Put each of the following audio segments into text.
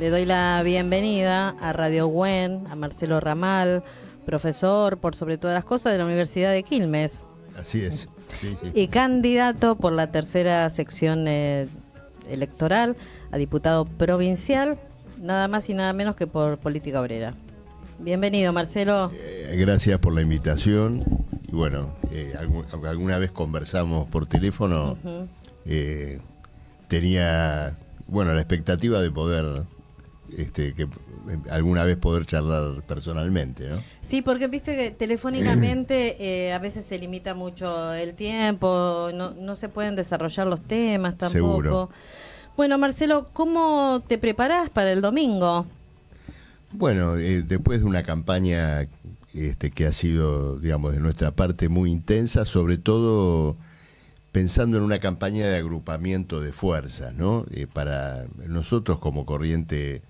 Le doy la bienvenida a Radio WEN, a Marcelo Ramal, profesor por sobre todas las cosas de la Universidad de Quilmes. Así es, sí. Y candidato por la tercera sección electoral a diputado provincial, nada más y nada menos que por Política Obrera. Bienvenido, Marcelo. Gracias por la invitación. Y bueno, alguna vez conversamos por teléfono. Tenía, bueno, la expectativa de poder, que alguna vez poder charlar personalmente, ¿no? Sí, porque viste que telefónicamente a veces se limita mucho el tiempo, no se pueden desarrollar los temas tampoco. Seguro. Bueno, Marcelo, ¿cómo te preparás para el domingo? Bueno, después de una campaña que ha sido, digamos, de nuestra parte muy intensa, sobre todo pensando en una campaña de agrupamiento de fuerzas, ¿no? Para nosotros como corriente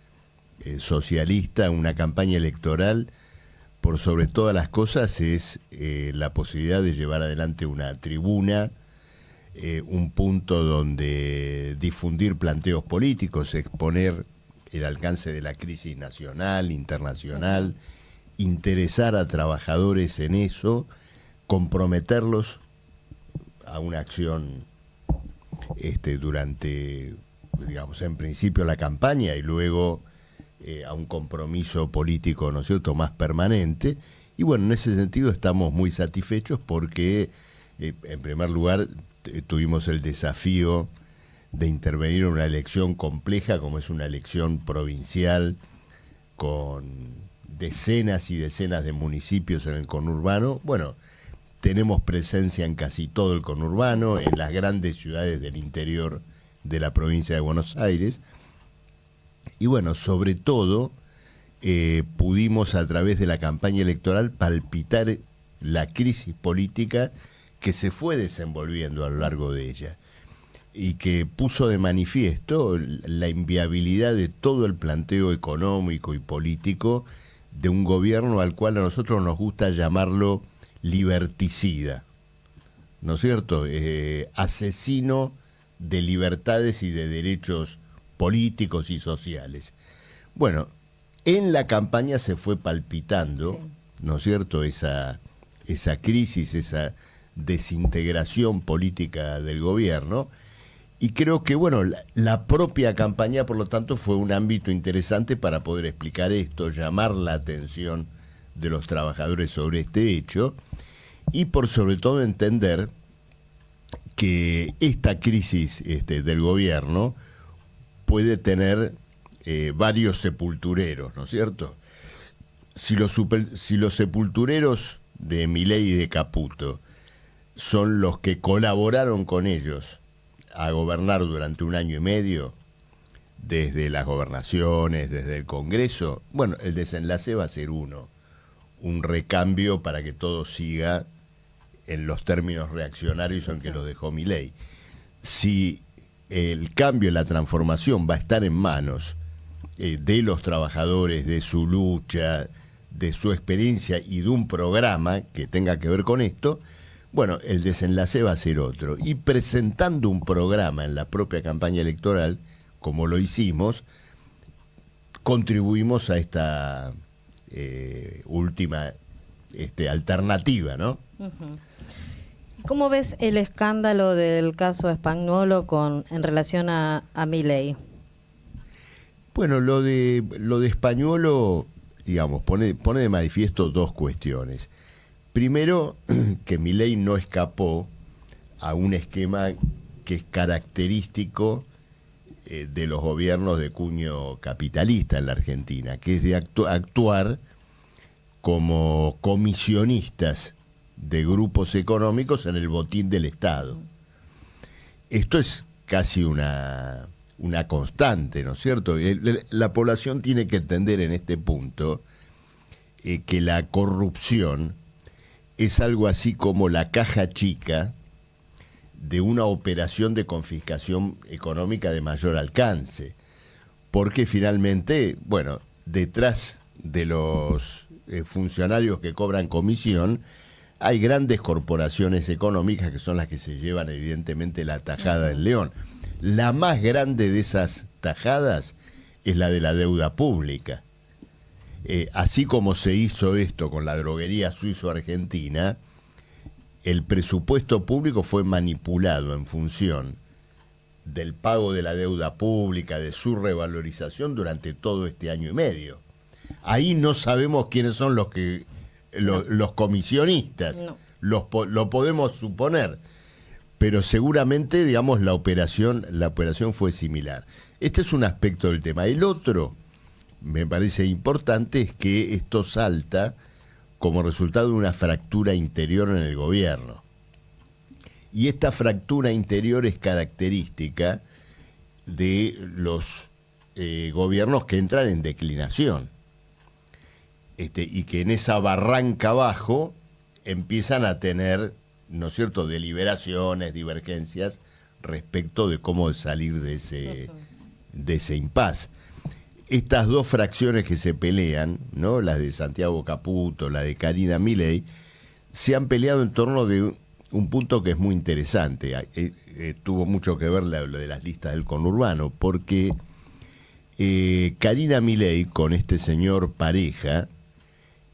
socialista, una campaña electoral, por sobre todas las cosas, es la posibilidad de llevar adelante una tribuna, un punto donde difundir planteos políticos, exponer el alcance de la crisis nacional, internacional, interesar a trabajadores en eso, comprometerlos a una acción durante, digamos, en principio la campaña y luego a un compromiso político, ¿no es cierto?, más permanente. Y bueno, en ese sentido estamos muy satisfechos porque, en primer lugar, tuvimos el desafío de intervenir en una elección compleja como es una elección provincial con decenas y decenas de municipios en el conurbano. Bueno, tenemos presencia en casi todo el conurbano, en las grandes ciudades del interior de la provincia de Buenos Aires. Y bueno, sobre todo, pudimos a través de la campaña electoral palpitar la crisis política que se fue desenvolviendo a lo largo de ella y que puso de manifiesto la inviabilidad de todo el planteo económico y político de un gobierno al cual a nosotros nos gusta llamarlo liberticida, ¿no es cierto? Asesino de libertades y de derechos políticos y sociales. Bueno, en la campaña se fue palpitando, sí, ¿no es cierto?, esa crisis, esa desintegración política del gobierno. Y creo que, bueno, la propia campaña, por lo tanto, fue un ámbito interesante para poder explicar esto, llamar la atención de los trabajadores sobre este hecho y, por sobre todo, entender que esta crisis del gobierno puede tener varios sepultureros, ¿no es cierto? Si los sepultureros de Milei y de Caputo son los que colaboraron con ellos a gobernar durante un año y medio, desde las gobernaciones, desde el Congreso, bueno, el desenlace va a ser un recambio para que todo siga en los términos reaccionarios en que los dejó Milei. Si el cambio, la transformación va a estar en manos de los trabajadores, de su lucha, de su experiencia y de un programa que tenga que ver con esto, bueno, el desenlace va a ser otro. Y presentando un programa en la propia campaña electoral, como lo hicimos, contribuimos a esta última alternativa, ¿no? ¿Cómo ves el escándalo del caso Spagnuolo en relación a Milei? Bueno, lo de Spagnuolo, digamos, pone de manifiesto dos cuestiones. Primero, que Milei no escapó a un esquema que es característico de los gobiernos de cuño capitalista en la Argentina, que es de actuar como comisionistas de grupos económicos en el botín del Estado. Esto es casi una constante, ¿no es cierto? La población tiene que entender en este punto que la corrupción es algo así como la caja chica de una operación de confiscación económica de mayor alcance, porque finalmente, bueno, detrás de los funcionarios que cobran comisión hay grandes corporaciones económicas que son las que se llevan evidentemente la tajada del león. La más grande de esas tajadas es la de la deuda pública. Así como se hizo esto con la droguería suizo-argentina, el presupuesto público fue manipulado en función del pago de la deuda pública, de su revalorización durante todo este año y medio. Ahí no sabemos quiénes son los comisionistas, No. lo podemos suponer, pero seguramente, digamos, la operación fue similar. Este es un aspecto del tema. El otro, me parece importante, es que esto salta como resultado de una fractura interior en el gobierno. Y esta fractura interior es característica de los gobiernos que entran en declinación. Y que en esa barranca abajo empiezan a tener, ¿no es cierto?, deliberaciones, divergencias respecto de cómo salir de ese impasse. Estas dos fracciones que se pelean, ¿no?, las de Santiago Caputo, la de Karina Milei, se han peleado en torno de un punto que es muy interesante. Tuvo mucho que ver lo de las listas del conurbano, porque Karina Milei con este señor Pareja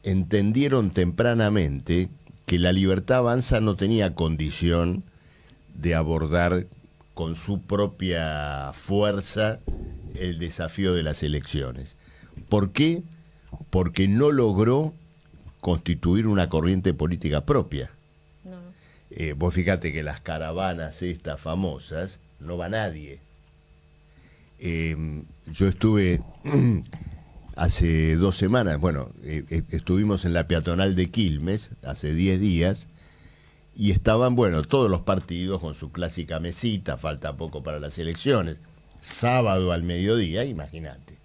entendieron tempranamente que la Libertad Avanza no tenía condición de abordar con su propia fuerza el desafío de las elecciones. ¿Por qué? Porque no logró constituir una corriente política propia. No. Vos fíjate que las caravanas estas famosas no va nadie. Yo estuve hace 2 semanas, estuvimos en la peatonal de Quilmes hace 10 días y estaban, todos los partidos con su clásica mesita, falta poco para las elecciones, sábado al mediodía, imagínate.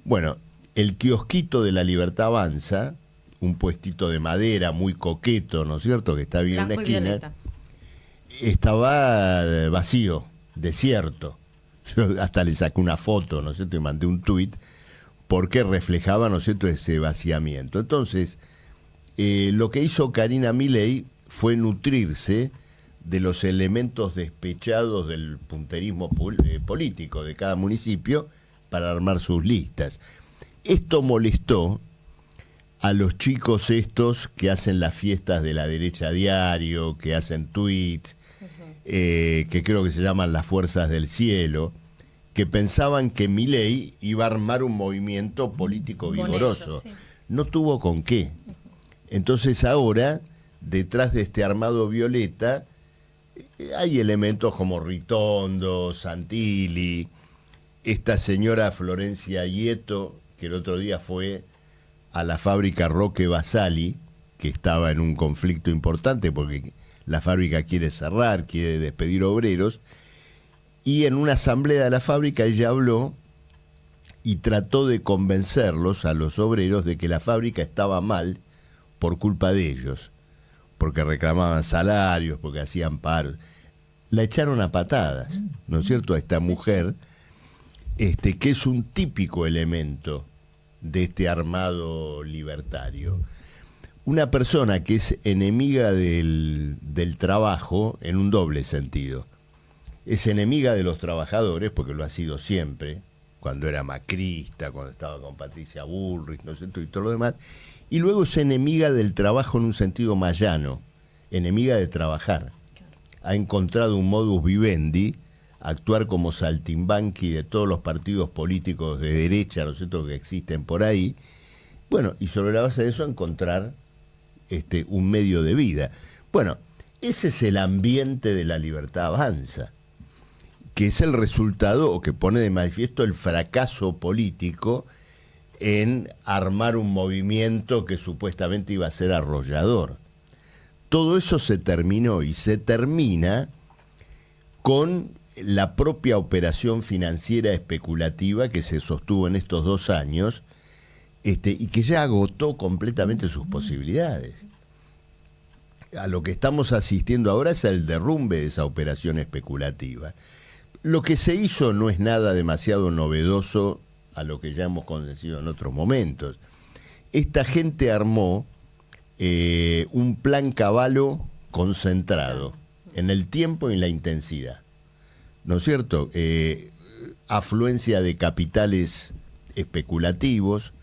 Bueno, el kiosquito de la Libertad Avanza, un puestito de madera muy coqueto, ¿no es cierto?, que está bien en una esquina, estaba vacío, desierto. Yo hasta le saqué una foto, ¿no es cierto?, y mandé un tuit, porque reflejaba, ¿no es cierto?, ese vaciamiento. Entonces, lo que hizo Karina Milei fue nutrirse de los elementos despechados del punterismo político de cada municipio para armar sus listas. Esto molestó a los chicos estos que hacen las fiestas de la derecha a diario, que hacen tweets, que creo que se llaman las fuerzas del cielo, que pensaban que Milei iba a armar un movimiento político vigoroso. Ellos, sí. No tuvo con qué. Entonces ahora, detrás de este armado violeta, hay elementos como Ritondo, Santilli, esta señora Florencia Hieto, que el otro día fue a la fábrica Roque Basali, que estaba en un conflicto importante porque la fábrica quiere cerrar, quiere despedir obreros, y en una asamblea de la fábrica ella habló y trató de convencerlos a los obreros de que la fábrica estaba mal por culpa de ellos, porque reclamaban salarios, porque hacían paros. La echaron a patadas, ¿no es cierto?, a esta mujer, que es un típico elemento de este armado libertario. Una persona que es enemiga del trabajo en un doble sentido. Es enemiga de los trabajadores, porque lo ha sido siempre, cuando era macrista, cuando estaba con Patricia Bullrich, ¿no es cierto?, y todo lo demás. Y luego es enemiga del trabajo en un sentido más llano, enemiga de trabajar. Ha encontrado un modus vivendi, actuar como saltimbanqui de todos los partidos políticos de derecha, ¿no es cierto?, que existen por ahí. Bueno, y sobre la base de eso encontrar un medio de vida. Bueno, ese es el ambiente de la Libertad Avanza, que es el resultado, o que pone de manifiesto el fracaso político en armar un movimiento que supuestamente iba a ser arrollador. Todo eso se terminó y se termina con la propia operación financiera especulativa que se sostuvo en estos 2 años y que ya agotó completamente sus posibilidades. A lo que estamos asistiendo ahora es el derrumbe de esa operación especulativa. Lo que se hizo no es nada demasiado novedoso a lo que ya hemos conocido en otros momentos. Esta gente armó un plan Cavallo concentrado en el tiempo y en la intensidad, ¿no es cierto? afluencia de capitales especulativos,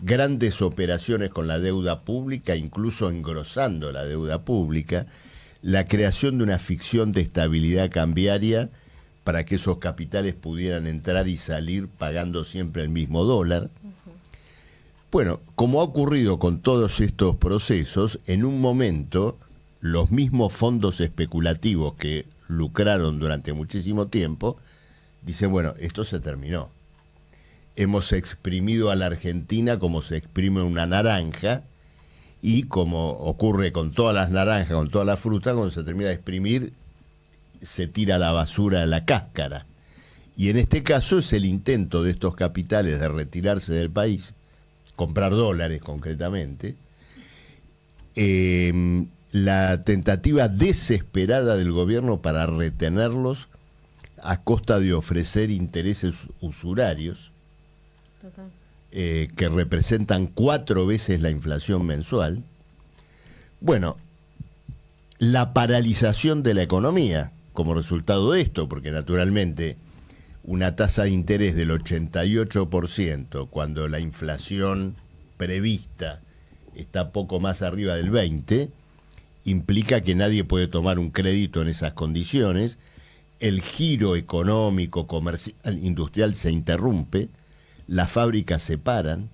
grandes operaciones con la deuda pública, incluso engrosando la deuda pública, la creación de una ficción de estabilidad cambiaria para que esos capitales pudieran entrar y salir pagando siempre el mismo dólar. Bueno, como ha ocurrido con todos estos procesos, en un momento los mismos fondos especulativos que lucraron durante muchísimo tiempo dicen, bueno, esto se terminó. Hemos exprimido a la Argentina como se exprime una naranja, y como ocurre con todas las naranjas, con toda la fruta, cuando se termina de exprimir, se tira a la basura la cáscara. Y en este caso es el intento de estos capitales de retirarse del país, comprar dólares concretamente, la tentativa desesperada del gobierno para retenerlos a costa de ofrecer intereses usurarios, Total. Que representan 4 veces la inflación mensual. Bueno, la paralización de la economía como resultado de esto, porque naturalmente una tasa de interés del 88% cuando la inflación prevista está poco más arriba del 20%, implica que nadie puede tomar un crédito en esas condiciones, el giro económico, comercial, industrial se interrumpe, las fábricas se paran,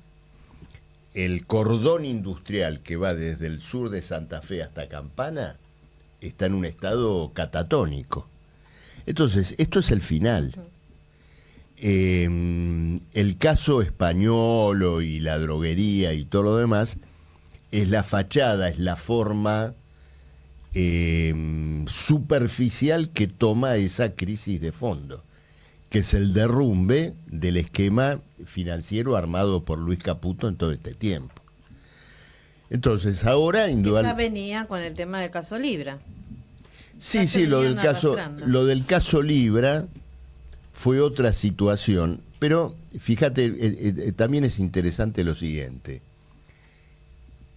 el cordón industrial que va desde el sur de Santa Fe hasta Campana está en un estado catatónico. Entonces, esto es el final. El caso españolo y la droguería y todo lo demás es la fachada, es la forma superficial que toma esa crisis de fondo, que es el derrumbe del esquema financiero armado por Luis Caputo en todo este tiempo. Entonces, ahora indudablemente ya venía con el tema del caso Libra. Sí, lo del caso Libra fue otra situación, pero fíjate, también es interesante lo siguiente.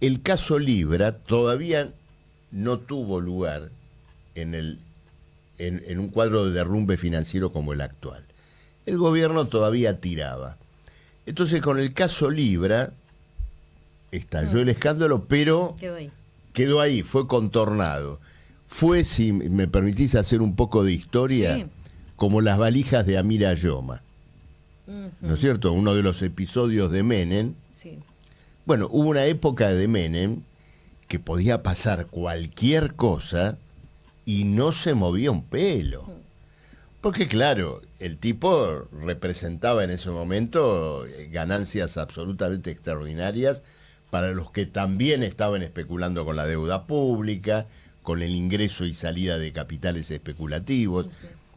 El caso Libra todavía no tuvo lugar en un cuadro de derrumbe financiero como el actual. El gobierno todavía tiraba. Entonces, con el caso Libra estalló el escándalo, pero quedó ahí, fue contornado. Fue, si me permitís hacer un poco de historia, sí, como las valijas de Amira Yoma. ¿No es cierto? Uno de los episodios de Menem. Sí. Bueno, hubo una época de Menem que podía pasar cualquier cosa y no se movía un pelo. Porque claro, el tipo representaba en ese momento ganancias absolutamente extraordinarias para los que también estaban especulando con la deuda pública, con el ingreso y salida de capitales especulativos.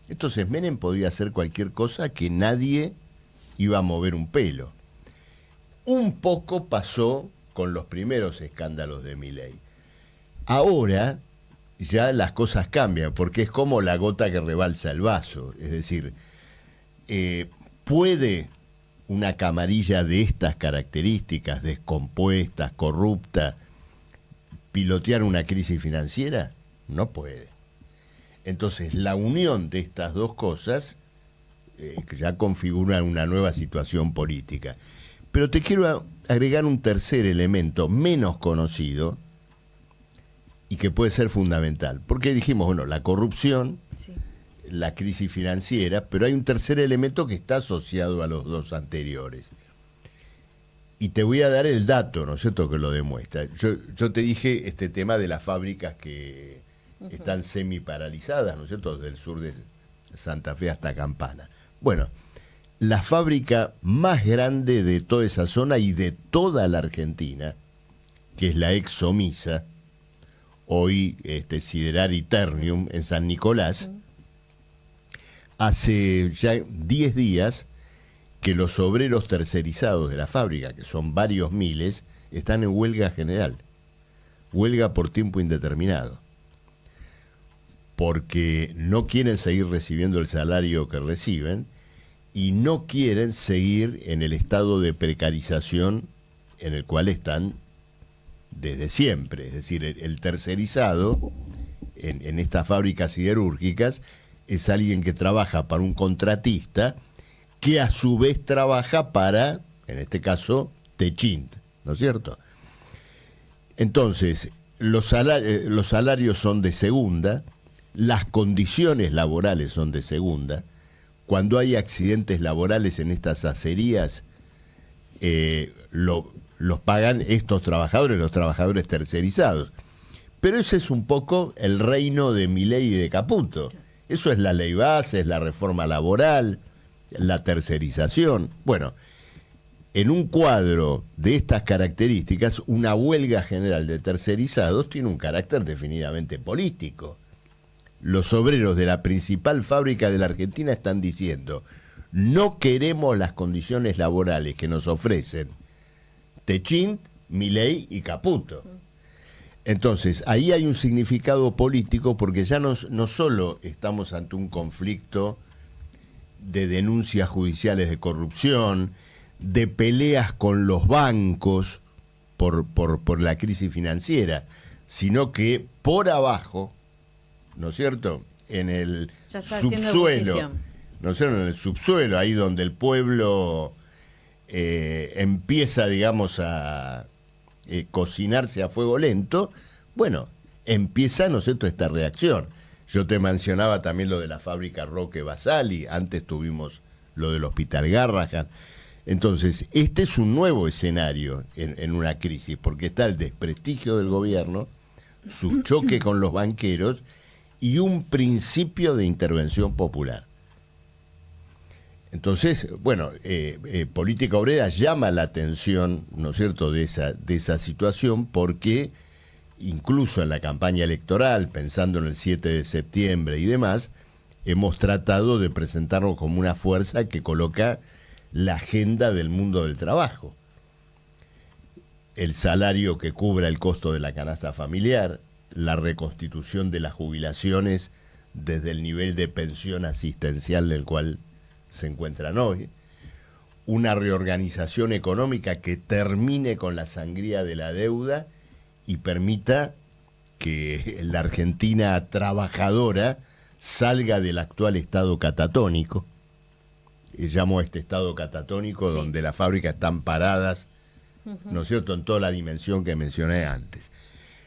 Entonces Menem podía hacer cualquier cosa que nadie iba a mover un pelo. Un poco pasó con los primeros escándalos de Milei. Ahora ya las cosas cambian, porque es como la gota que rebalsa el vaso. Es decir, ¿puede una camarilla de estas características, descompuesta, corrupta, pilotear una crisis financiera? No puede. Entonces, la unión de estas dos cosas ya configura una nueva situación política. Pero te quiero agregar un tercer elemento menos conocido y que puede ser fundamental. Porque dijimos, bueno, la corrupción, sí, la crisis financiera, pero hay un tercer elemento que está asociado a los dos anteriores. Y te voy a dar el dato, ¿no es cierto?, que lo demuestra. Yo te dije este tema de las fábricas que están semi-paralizadas, ¿no es cierto?, del sur de Santa Fe hasta Campana. Bueno, la fábrica más grande de toda esa zona y de toda la Argentina, que es la ex Somisa, hoy Siderari Ternium, en San Nicolás, hace ya 10 días que los obreros tercerizados de la fábrica, que son varios miles, están en huelga general, huelga por tiempo indeterminado, porque no quieren seguir recibiendo el salario que reciben y no quieren seguir en el estado de precarización en el cual están desde siempre. Es decir, el tercerizado en estas fábricas siderúrgicas es alguien que trabaja para un contratista que a su vez trabaja para, en este caso, Techint, ¿no es cierto? Entonces, los salarios son de segunda, las condiciones laborales son de segunda. Cuando hay accidentes laborales en estas acerías, los pagan estos trabajadores, los trabajadores tercerizados. Pero ese es un poco el reino de Milei y de Caputo. Eso es la ley base, es la reforma laboral, la tercerización. Bueno, en un cuadro de estas características, una huelga general de tercerizados tiene un carácter definidamente político. Los obreros de la principal fábrica de la Argentina están diciendo: no queremos las condiciones laborales que nos ofrecen Techint, Milei y Caputo. Entonces, ahí hay un significado político, porque ya no solo estamos ante un conflicto de denuncias judiciales de corrupción, de peleas con los bancos por la crisis financiera, sino que por abajo, ¿no es cierto?, en el subsuelo, ¿no es cierto?, en el subsuelo, ahí donde el pueblo empieza, digamos, a cocinarse a fuego lento, bueno, empieza, ¿no es cierto?, esta reacción. Yo te mencionaba también lo de la fábrica Roque Basali, antes tuvimos lo del Hospital Garrahan. Entonces, este es un nuevo escenario en una crisis, porque está el desprestigio del gobierno, su choque con los banqueros y un principio de intervención popular. Entonces, bueno, Política Obrera llama la atención, ¿no es cierto?, de esa situación, porque incluso en la campaña electoral, pensando en el 7 de septiembre y demás, hemos tratado de presentarlo como una fuerza que coloca la agenda del mundo del trabajo. El salario que cubra el costo de la canasta familiar, la reconstitución de las jubilaciones desde el nivel de pensión asistencial del cual se encuentran hoy, una reorganización económica que termine con la sangría de la deuda y permita que la Argentina trabajadora salga del actual estado catatónico. Llamo a este estado catatónico, sí, donde las fábricas están paradas, ¿no es cierto?, en toda la dimensión que mencioné antes.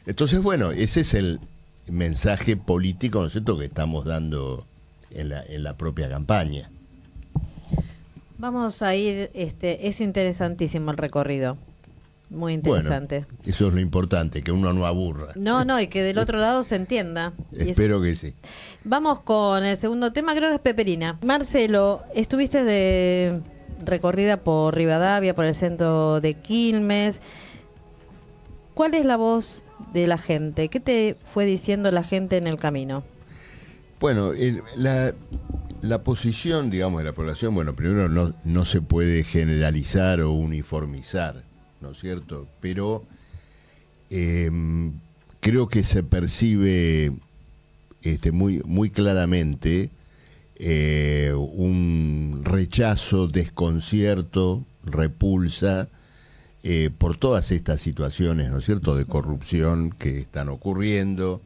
Entonces, bueno, ese es el mensaje político, ¿no es cierto?, que estamos dando en la propia campaña. Vamos a ir, es interesantísimo el recorrido, muy interesante. Bueno, eso es lo importante, que uno no aburra. No, y que del otro lado se entienda. Espero que sí. Vamos con el segundo tema, creo que es Peperina. Marcelo, estuviste de recorrida por Rivadavia, por el centro de Quilmes. ¿Cuál es la voz de la gente? ¿Qué te fue diciendo la gente en el camino? Bueno, la posición, digamos, de la población, bueno, primero no se puede generalizar o uniformizar, ¿no es cierto? Pero creo que se percibe muy claramente un rechazo, desconcierto, repulsa por todas estas situaciones, ¿no es cierto?, de corrupción que están ocurriendo,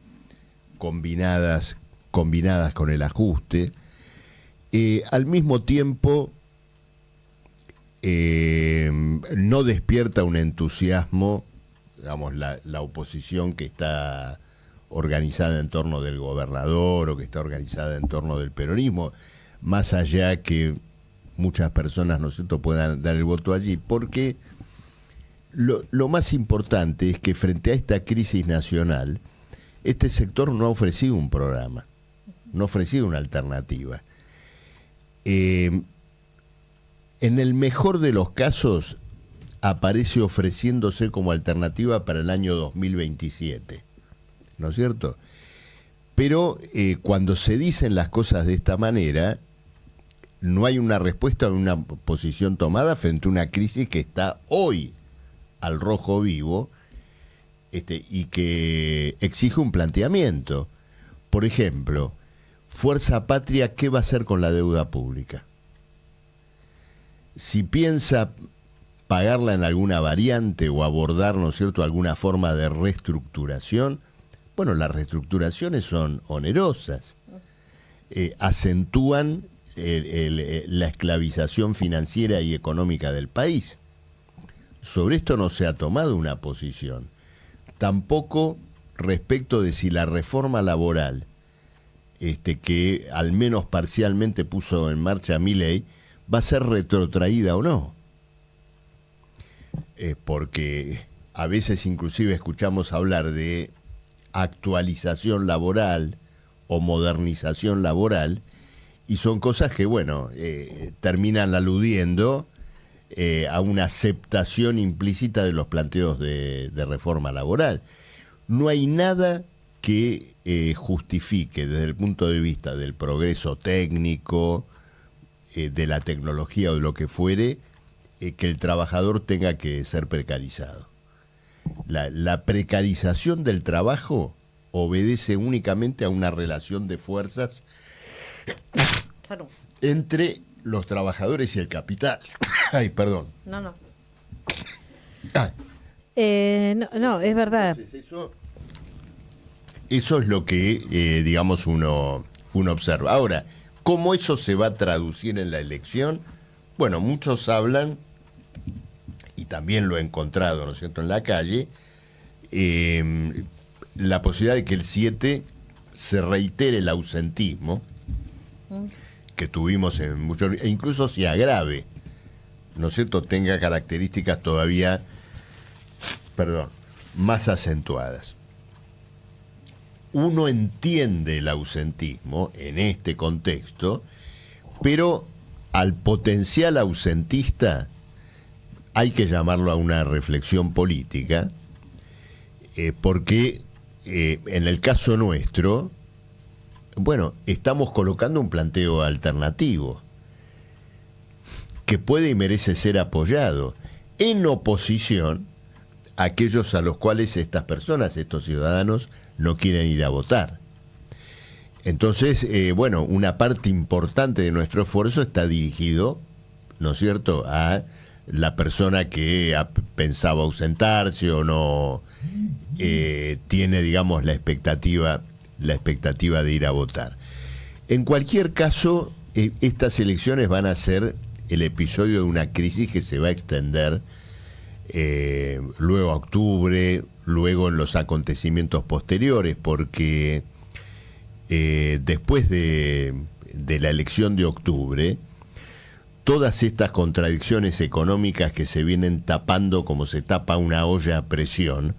combinadas con el ajuste. Al mismo tiempo, no despierta un entusiasmo, digamos, la oposición que está organizada en torno del gobernador o que está organizada en torno del peronismo, más allá que muchas personas, ¿no es cierto?, puedan dar el voto allí, porque lo más importante es que frente a esta crisis nacional, este sector no ha ofrecido un programa, no ha ofrecido una alternativa. En el mejor de los casos aparece ofreciéndose como alternativa para el año 2027, ¿no es cierto? Pero cuando se dicen las cosas de esta manera, no hay una respuesta o una posición tomada frente a una crisis que está hoy al rojo vivo, y que exige un planteamiento. Por ejemplo, Fuerza Patria, ¿qué va a hacer con la deuda pública? Si piensa pagarla en alguna variante o abordar, ¿no es cierto?, alguna forma de reestructuración, bueno, las reestructuraciones son onerosas. acentúan la esclavización financiera y económica del país. Sobre esto no se ha tomado una posición. Tampoco respecto de si la reforma laboral, que al menos parcialmente puso en marcha Milei, va a ser retrotraída o no. Porque a veces inclusive escuchamos hablar de actualización laboral o modernización laboral, y son cosas que, bueno, terminan aludiendo a una aceptación implícita de los planteos de reforma laboral. No hay nada que justifique desde el punto de vista del progreso técnico, de la tecnología o de lo que fuere, que el trabajador tenga que ser precarizado. La precarización del trabajo obedece únicamente a una relación de fuerzas entre los trabajadores y el capital. Ay, perdón. No. Ay. No, es verdad. Entonces, eso es lo que, digamos, uno observa. Ahora, ¿cómo eso se va a traducir en la elección? Bueno, muchos hablan, y también lo he encontrado, ¿no es cierto?, en la calle, la posibilidad de que el 7 se reitere el ausentismo que tuvimos en muchos, e incluso se agrave, ¿no es cierto?, tenga características todavía, más acentuadas. Uno entiende el ausentismo en este contexto, pero al potencial ausentista hay que llamarlo a una reflexión política, porque en el caso nuestro, bueno, estamos colocando un planteo alternativo que puede y merece ser apoyado en oposición a aquellos a los cuales estas personas, estos ciudadanos, no quieren ir a votar. Entonces, bueno, una parte importante de nuestro esfuerzo está dirigido, ¿no es cierto?, a la persona que pensaba ausentarse o no tiene, digamos, la expectativa de ir a votar. En cualquier caso, estas elecciones van a ser el episodio de una crisis que se va a extender luego a octubre, luego en los acontecimientos posteriores, porque después de la elección de octubre, todas estas contradicciones económicas que se vienen tapando como se tapa una olla a presión,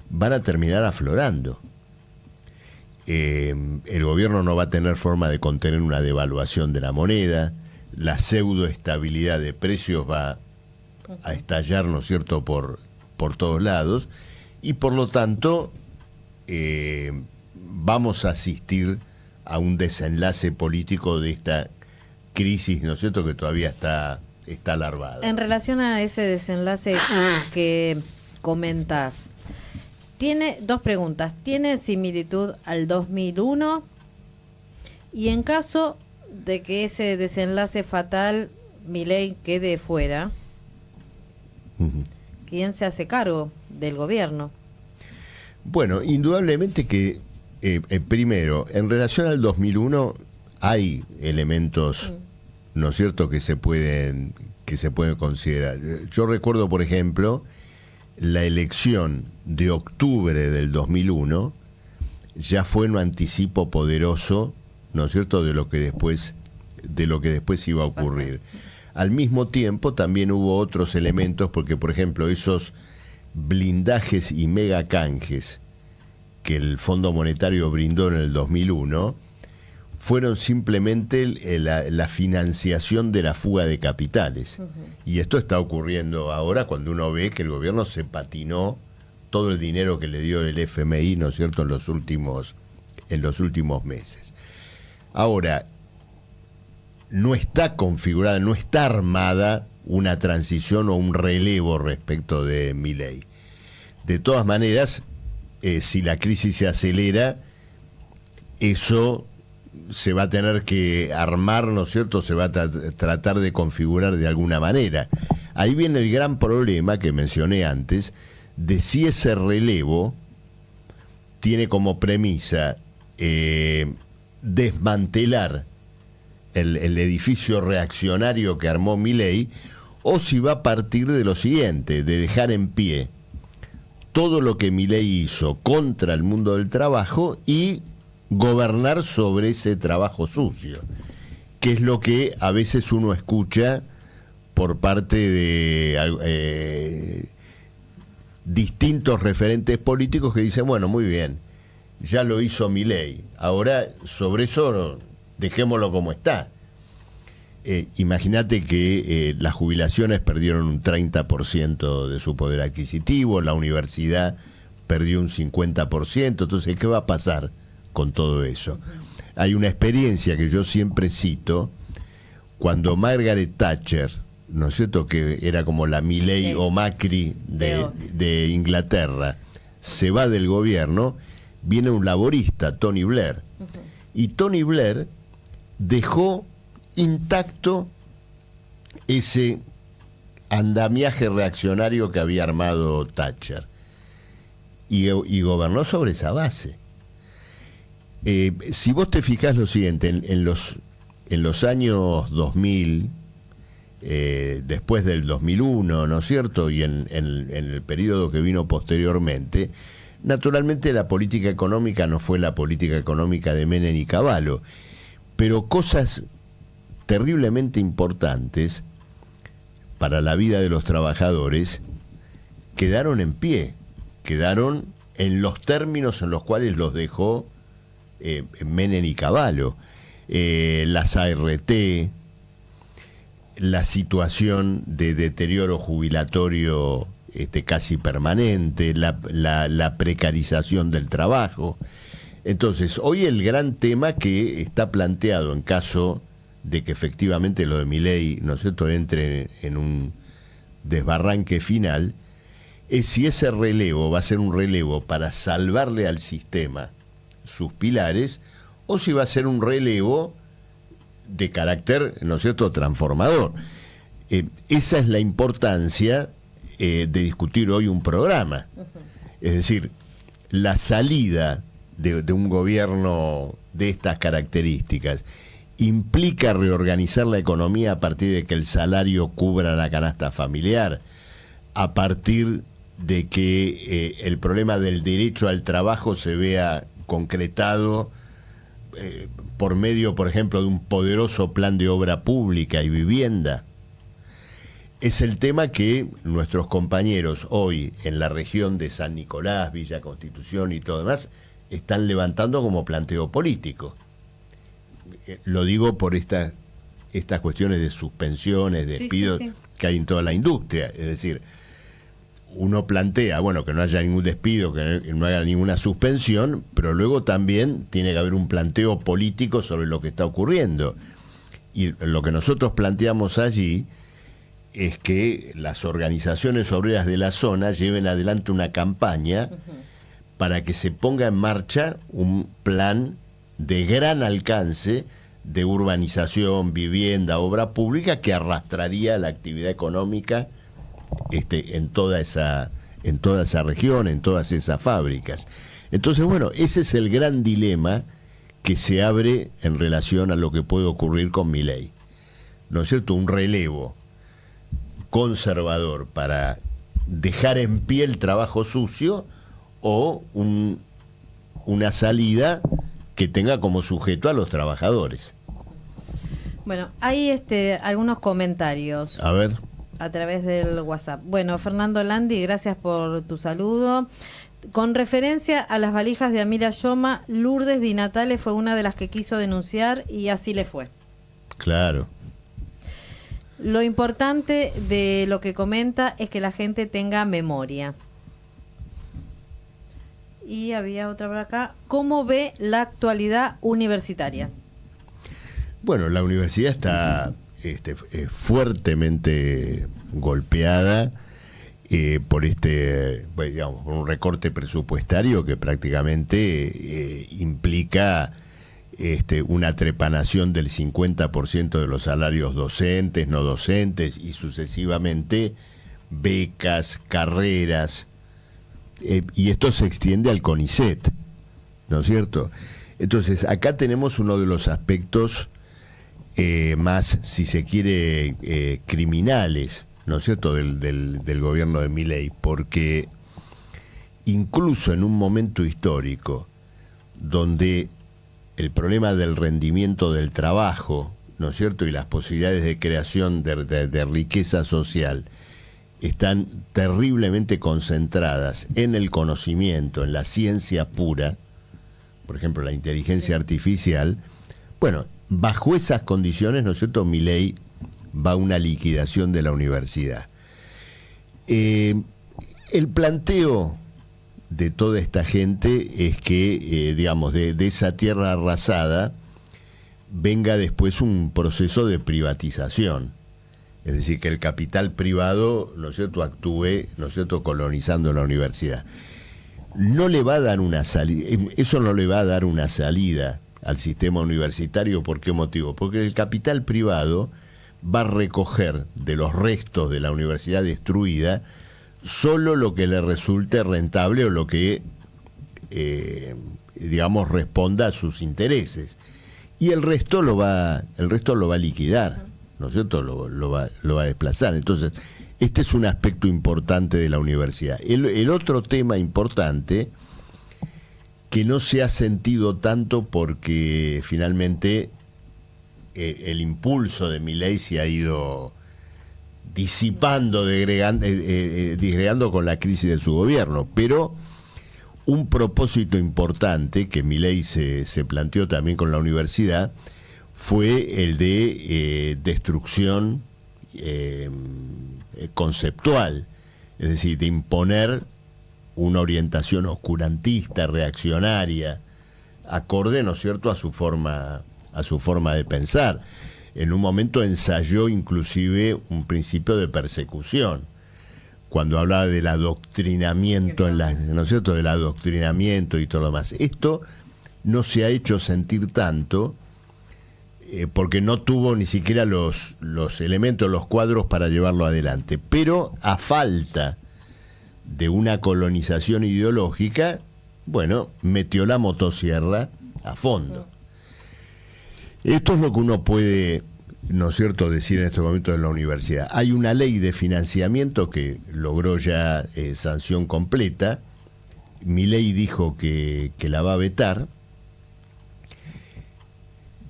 van a terminar aflorando. El gobierno no va a tener forma de contener una devaluación de la moneda, la pseudoestabilidad de precios va a estallar, ¿no es cierto?, por todos lados, y por lo tanto vamos a asistir a un desenlace político de esta crisis, ¿no es cierto?, que todavía está larvada. En relación a ese desenlace que comentas, tiene dos preguntas. ¿Tiene similitud al 2001? Y en caso de que ese desenlace fatal, Milei quede fuera, ¿quién se hace cargo del gobierno? Bueno, indudablemente que, primero, en relación al 2001, hay elementos, ¿no es cierto?, que se pueden considerar. Yo recuerdo, por ejemplo, la elección de octubre del 2001 ya fue un anticipo poderoso, ¿no es cierto?, de lo que después iba a ocurrir. Al mismo tiempo también hubo otros elementos, porque por ejemplo esos blindajes y megacanjes que el Fondo Monetario brindó en el 2001 fueron simplemente la financiación de la fuga de capitales. Y esto está ocurriendo ahora cuando uno ve que el gobierno se patinó todo el dinero que le dio el FMI, ¿no es cierto?, en los últimos meses. Ahora, no está configurada, no está armada una transición o un relevo respecto de Milei. De todas maneras, si la crisis se acelera, eso se va a tener que armar, ¿no es cierto?, se va a tratar de configurar de alguna manera. Ahí viene el gran problema que mencioné antes, de si ese relevo tiene como premisa desmantelar el edificio reaccionario que armó Milei, o si va a partir de lo siguiente, de dejar en pie todo lo que Milei hizo contra el mundo del trabajo y gobernar sobre ese trabajo sucio, que es lo que a veces uno escucha por parte de distintos referentes políticos que dicen, bueno, muy bien, ya lo hizo Milei, ahora sobre eso dejémoslo como está. Imagínate que las jubilaciones perdieron un 30% de su poder adquisitivo, la universidad perdió un 50%, entonces, ¿qué va a pasar con todo eso? Hay una experiencia que yo siempre cito, cuando Margaret Thatcher, ¿no es cierto?, que era como la Milei o Macri de Inglaterra, se va del gobierno, viene un laborista, Tony Blair, y Tony Blair dejó intacto ese andamiaje reaccionario que había armado Thatcher y gobernó sobre esa base. Si vos te fijás lo siguiente, en los años 2000, después del 2001, ¿no es cierto?, y en el periodo que vino posteriormente, naturalmente la política económica no fue la política económica de Menem y Cavallo, pero cosas terriblemente importantes para la vida de los trabajadores quedaron en pie, quedaron en los términos en los cuales los dejó Menem y Cavallo. Las ART, la situación de deterioro jubilatorio casi permanente, la precarización del trabajo. Entonces, hoy el gran tema que está planteado en caso de que efectivamente lo de Milei, ¿no es cierto?, entre en un desbarranque final, es si ese relevo va a ser un relevo para salvarle al sistema sus pilares, o si va a ser un relevo de carácter, ¿no es cierto?, transformador. Esa es la importancia de discutir hoy un programa. Es decir, la salida de un gobierno de estas características implica reorganizar la economía a partir de que el salario cubra la canasta familiar, a partir de que el problema del derecho al trabajo se vea concretado por medio, por ejemplo, de un poderoso plan de obra pública y vivienda. Es el tema que nuestros compañeros hoy en la región de San Nicolás, Villa Constitución y todo demás están levantando como planteo político. Lo digo por estas cuestiones de suspensiones, despidos que hay en toda la industria. Es decir, uno plantea, bueno, que no haya ningún despido, que no haya ninguna suspensión, pero luego también tiene que haber un planteo político sobre lo que está ocurriendo. Y lo que nosotros planteamos allí es que las organizaciones obreras de la zona lleven adelante una campaña para que se ponga en marcha un plan de gran alcance de urbanización, vivienda, obra pública que arrastraría la actividad económica en toda esa región, en todas esas fábricas. Entonces, bueno, ese es el gran dilema que se abre en relación a lo que puede ocurrir con Milei. ¿No es cierto? Un relevo conservador para dejar en pie el trabajo sucio, o una salida que tenga como sujeto a los trabajadores. Bueno, hay algunos comentarios. A ver. A través del WhatsApp. Bueno, Fernando Landi, gracias por tu saludo. Con referencia a las valijas de Amira Yoma, Lourdes Di Natale fue una de las que quiso denunciar y así le fue. Claro. Lo importante de lo que comenta es que la gente tenga memoria. Y había otra por acá. ¿Cómo ve la actualidad universitaria? Bueno, la universidad está fuertemente golpeada por digamos, un recorte presupuestario que prácticamente implica una trepanación del 50% de los salarios docentes, no docentes, y sucesivamente becas, carreras, y esto se extiende al CONICET, ¿no es cierto? Entonces, acá tenemos uno de los aspectos más, si se quiere, criminales, ¿no es cierto?, del gobierno de Milei, porque incluso en un momento histórico donde el problema del rendimiento del trabajo, ¿no es cierto?, y las posibilidades de creación de riqueza social están terriblemente concentradas en el conocimiento, en la ciencia pura, por ejemplo, la inteligencia artificial. Bueno, bajo esas condiciones, ¿no es cierto?, Milei va a una liquidación de la universidad. El planteo de toda esta gente es que, digamos, de esa tierra arrasada venga después un proceso de privatización. Es decir, que el capital privado, ¿no es cierto?, actúe, ¿no es cierto?, colonizando la universidad. No le va a dar una salida, eso no le va a dar una salida al sistema universitario. ¿Por qué motivo? Porque el capital privado va a recoger de los restos de la universidad destruida solo lo que le resulte rentable o lo que, digamos, responda a sus intereses. Y el resto lo va a liquidar, ¿no es cierto? Lo va a desplazar. Entonces, este es un aspecto importante de la universidad. El otro tema importante, que no se ha sentido tanto porque finalmente el impulso de Milei se ha ido disipando, disgregando con la crisis de su gobierno, pero un propósito importante que Milei se planteó también con la universidad fue el de destrucción conceptual, es decir, de imponer una orientación oscurantista, reaccionaria, acorde, ¿no es cierto?, a su forma de pensar. En un momento ensayó inclusive un principio de persecución, cuando hablaba del adoctrinamiento, ¿no es cierto?, del adoctrinamiento y todo lo demás. Esto no se ha hecho sentir tanto, porque no tuvo ni siquiera los elementos, los cuadros para llevarlo adelante. Pero a falta de una colonización ideológica, bueno, metió la motosierra a fondo. Esto es lo que uno puede, ¿no es cierto?, decir en este momento de la universidad. Hay una ley de financiamiento que logró ya sanción completa. Milei dijo que la va a vetar.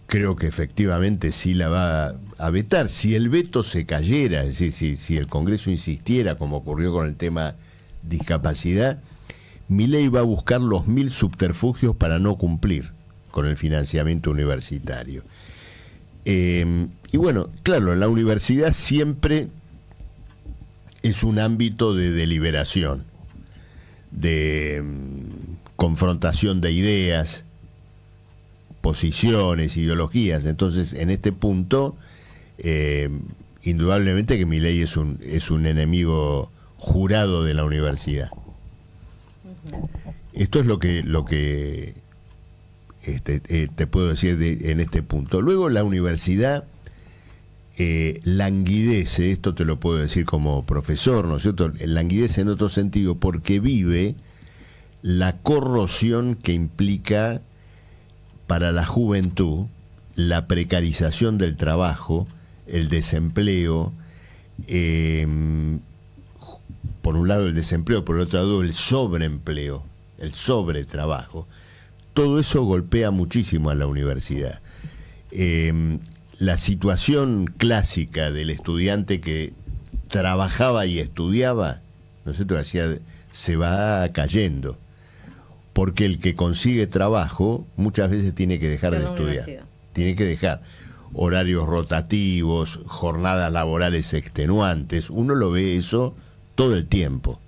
Creo que efectivamente sí la va a vetar. Si el veto se cayera, es decir, si el Congreso insistiera, como ocurrió con el tema discapacidad, Milei va a buscar los 1000 subterfugios para no cumplir con el financiamiento universitario. Y bueno, claro, en la universidad siempre es un ámbito de deliberación, de confrontación de ideas, posiciones, ideologías. Entonces, en este punto, indudablemente que Milei es un enemigo jurado de la universidad. Esto es lo que te puedo decir en este punto. Luego la universidad languidece, esto te lo puedo decir como profesor, ¿no es cierto? Languidece en otro sentido porque vive la corrosión que implica para la juventud la precarización del trabajo, el desempleo, por un lado el desempleo, por el otro lado el sobreempleo, el sobretrabajo. Todo eso golpea muchísimo a la universidad. La situación clásica del estudiante que trabajaba y estudiaba, ¿no es cierto?, se va cayendo, porque el que consigue trabajo muchas veces tiene que dejar de estudiar, tiene que dejar horarios rotativos, jornadas laborales extenuantes. Uno lo ve eso todo el tiempo,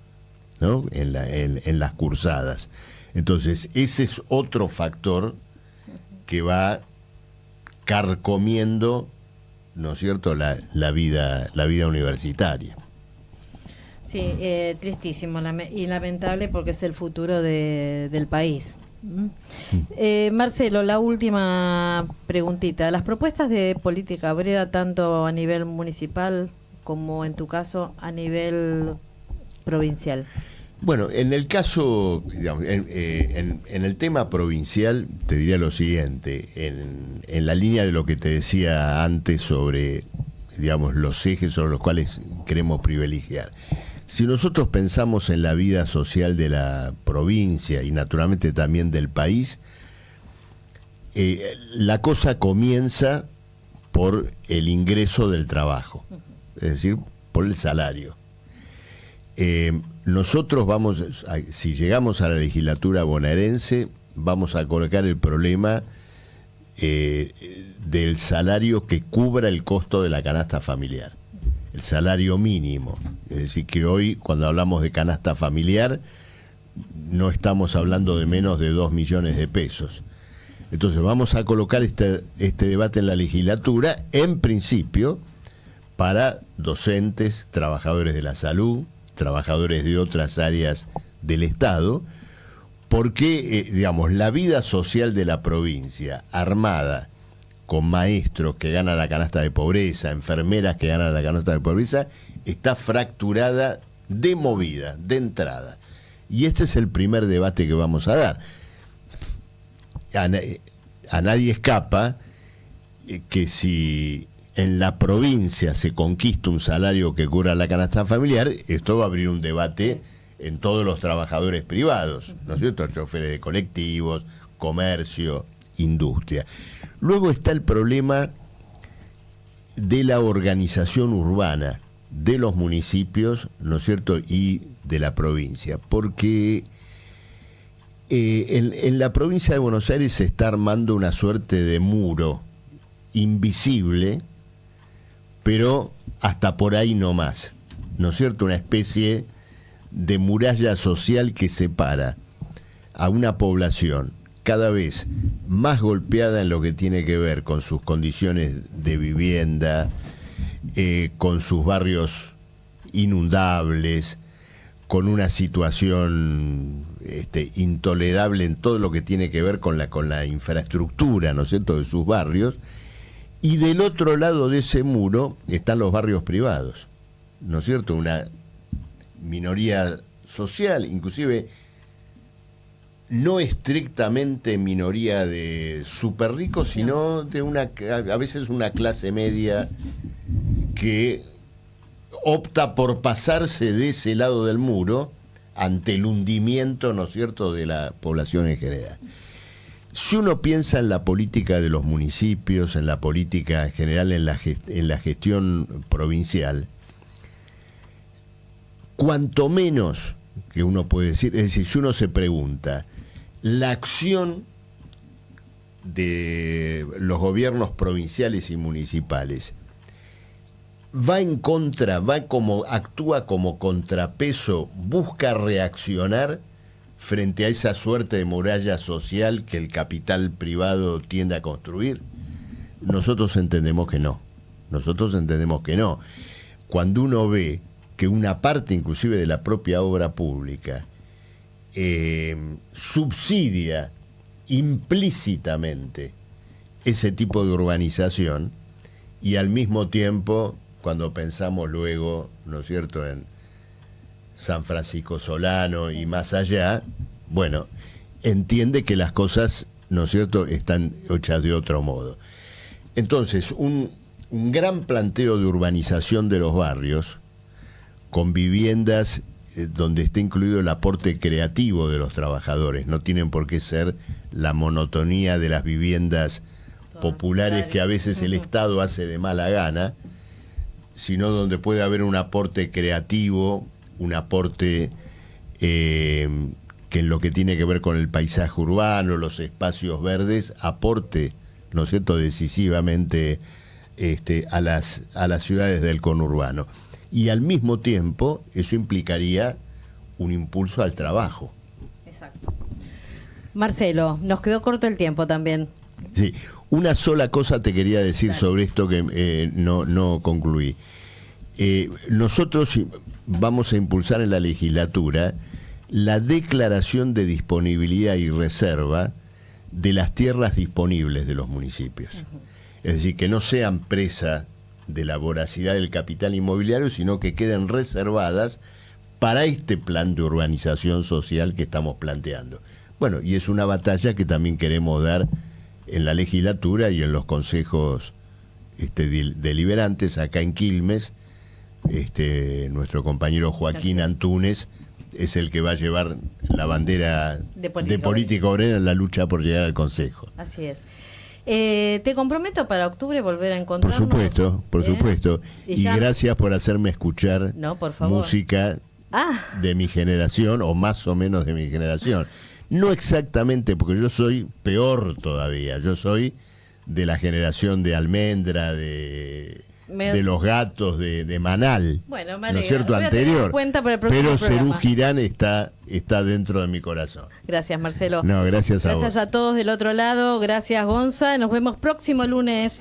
¿no?, en las cursadas. Entonces, ese es otro factor que va carcomiendo, ¿no es cierto?, la vida universitaria. Sí, tristísimo y lamentable porque es el futuro del país. Marcelo, la última preguntita. Las propuestas de política obrera, tanto a nivel municipal como en tu caso a nivel provincial. Bueno, en el caso, digamos, en el tema provincial, te diría lo siguiente, en la línea de lo que te decía antes sobre, digamos, los ejes sobre los cuales queremos privilegiar. Si nosotros pensamos en la vida social de la provincia y naturalmente también del país, la cosa comienza por el ingreso del trabajo, es decir, por el salario. Nosotros si llegamos a la legislatura bonaerense, vamos a colocar el problema del salario que cubra el costo de la canasta familiar, el salario mínimo. Es decir, que hoy, cuando hablamos de canasta familiar, no estamos hablando de menos de 2 millones de pesos. Entonces vamos a colocar este debate en la legislatura, en principio, para docentes, trabajadores de la salud, trabajadores de otras áreas del Estado, porque, digamos, la vida social de la provincia, armada con maestros que ganan la canasta de pobreza, enfermeras que ganan la canasta de pobreza, está fracturada de movida, de entrada. Y este es el primer debate que vamos a dar. A nadie escapa que si en la provincia se conquista un salario que cubra la canasta familiar, esto va a abrir un debate en todos los trabajadores privados, ¿no es cierto? Choferes de colectivos, comercio, industria. Luego está el problema de la organización urbana de los municipios, ¿no es cierto?, y de la provincia, porque en la provincia de Buenos Aires se está armando una suerte de muro invisible, pero hasta por ahí no más, ¿no es cierto?, una especie de muralla social que separa a una población cada vez más golpeada en lo que tiene que ver con sus condiciones de vivienda, con sus barrios inundables, con una situación intolerable en todo lo que tiene que ver con la infraestructura, ¿no es cierto?, de sus barrios. Y del otro lado de ese muro están los barrios privados, ¿no es cierto?, una minoría social, inclusive no estrictamente minoría de súper ricos, sino de a veces una clase media que opta por pasarse de ese lado del muro ante el hundimiento, ¿no es cierto?, de la población en general. Si uno piensa en la política de los municipios, en la política en general, en la gestión provincial, cuanto menos que uno puede decir, es decir, si uno se pregunta, la acción de los gobiernos provinciales y municipales va en contra, actúa como contrapeso, busca reaccionar frente a esa suerte de muralla social que el capital privado tiende a construir. Nosotros entendemos que no. Cuando uno ve que una parte inclusive de la propia obra pública subsidia implícitamente ese tipo de urbanización, y al mismo tiempo, cuando pensamos luego, ¿no es cierto?, en San Francisco Solano y más allá, bueno, entiende que las cosas, ¿no es cierto?, están hechas de otro modo. Entonces, un gran planteo de urbanización de los barrios, con viviendas donde esté incluido el aporte creativo de los trabajadores. No tienen por qué ser la monotonía de las viviendas populares que a veces el Estado hace de mala gana, sino donde puede haber un aporte creativo, un aporte que en lo que tiene que ver con el paisaje urbano, los espacios verdes, aporte, ¿no es cierto?, decisivamente a las ciudades del conurbano. Y al mismo tiempo eso implicaría un impulso al trabajo. Exacto. Marcelo, nos quedó corto el tiempo también. Sí, una sola cosa te quería decir sobre esto que no concluí. Nosotros vamos a impulsar en la legislatura la declaración de disponibilidad y reserva de las tierras disponibles de los municipios. Uh-huh. Es decir, que no sean presa de la voracidad del capital inmobiliario, sino que queden reservadas para este plan de urbanización social que estamos planteando. Bueno, y es una batalla que también queremos dar en la legislatura y en los consejos deliberantes acá en Quilmes. Nuestro compañero Joaquín Antúnez es el que va a llevar la bandera de política obrera en la lucha por llegar al Consejo. Así es. Te comprometo para octubre volver a encontrarnos. Por supuesto. Y gracias por hacerme escuchar música de mi generación, o más o menos de mi generación. No exactamente, porque yo soy peor todavía. Yo soy de la generación de Almendra, de Los Gatos, de Manal. Bueno, ¿no es cierto? Anterior. Pero Serú Girán está dentro de mi corazón. Gracias, Marcelo. No, gracias a vos. Gracias a todos del otro lado. Gracias, Gonza. Nos vemos próximo lunes.